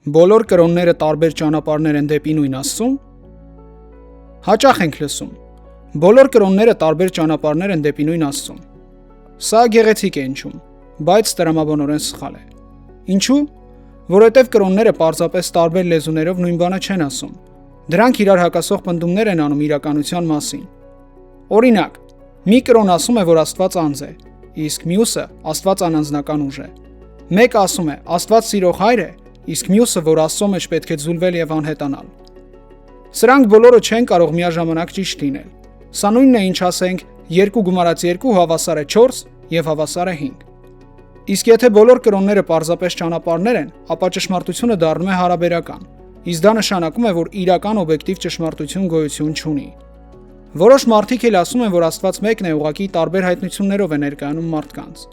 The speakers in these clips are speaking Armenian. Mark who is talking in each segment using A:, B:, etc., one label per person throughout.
A: Բոլոր կրոնները տարբեր ճանապարհներ են դեպի նույն Աստծուն։ Հաճախ ենք լսում. բոլոր կրոնները տարբեր ճանապարհներ են դեպի նույն Աստծուն։ Սա գեղեցիկ է ինչում, բայց տրամաբանորեն սխալ է։ Ինչու՞։ Որովհետև կրոնները պարզապես տարբեր լեզուներով նույն բանը չեն ասում։ Դրանք իրար հակասող պնդումներ են անում իրականության մասին։ Օրինակ, մի կրոն ասում է, որ Աստված անձ է, իսկ մյուսը Աստված անանձնական ուժ է։ Մեկը ասում է Աստված սիրող հայր է, իսկ մյուսը, որ Աստծո մեջ պետք է ձուլվել եւ անհետանալ։ Սրանք բոլորը չեն կարող միաժամանակ ճիշտ լինել։ Սա նույնն է, ինչ ասենք 2 գումարած 2 հավասար է 4 եւ հավասար է 5։ Իսկ եթե բոլոր կրոնները պարզապես ճանապարհներ են, ապա ճշմարտությունը դառնում է հարաբերական, իսկ դա նշանակում է, որ իրական օբյեկտիվ ճշմարտություն գոյություն չունի։ Որոշ մարդիկ էլ ասում են, որ Աստված մեկն է, ուղղակի տարբեր հայտնություններով է ներկայանում մարդկանց։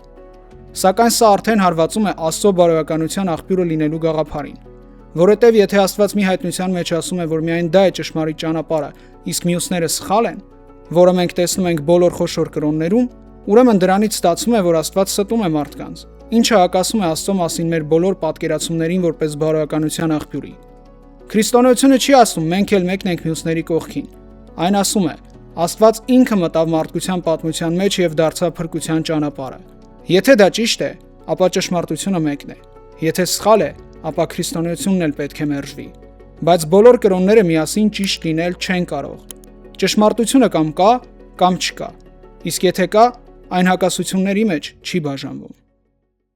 A: Սակայն սա արդեն հարվածում է Աստծո բարոյականության աղբյուրը լինելու գաղափարին, որովհետև եթե Աստված մի հայտնության մեջ ասում է, որ միայն դա է ճշմարիտ ճանապարհը, իսկ մյուսները սխալ են, որը մենք տեսնում ենք բոլոր խոշոր կրոններում, ուրեմն դրանից ստացվում է, որ Աստված ստում է մարդկանց, ինչը հակասում է Աստծո մասին մեր բոլոր պատկերացումներին որպես բարոյականության աղբյուրի։ Քրիստոնեությունը չի ասում մենք էլ մեկն ենք մյուսների կողքին։ Այն ասում է Աստված ինքը մտավ մարդկության պատմության մեջ եւ դարձավ փրկության ճանապարհը։ Եթե դա ճիշտ է, ապա ճշմարտությունը մեկն է։ Եթե սխալ է, ապա քրիստոնեությունն էլ պետք է մերժվի։ Բայց բոլոր կրոնները միասին ճիշտ լինել չեն կարող։ Ճշմարտությունը կամ կա, կամ չկա։ Իսկ եթե կա, այն հակասությունների մեջ չի բաժանվում։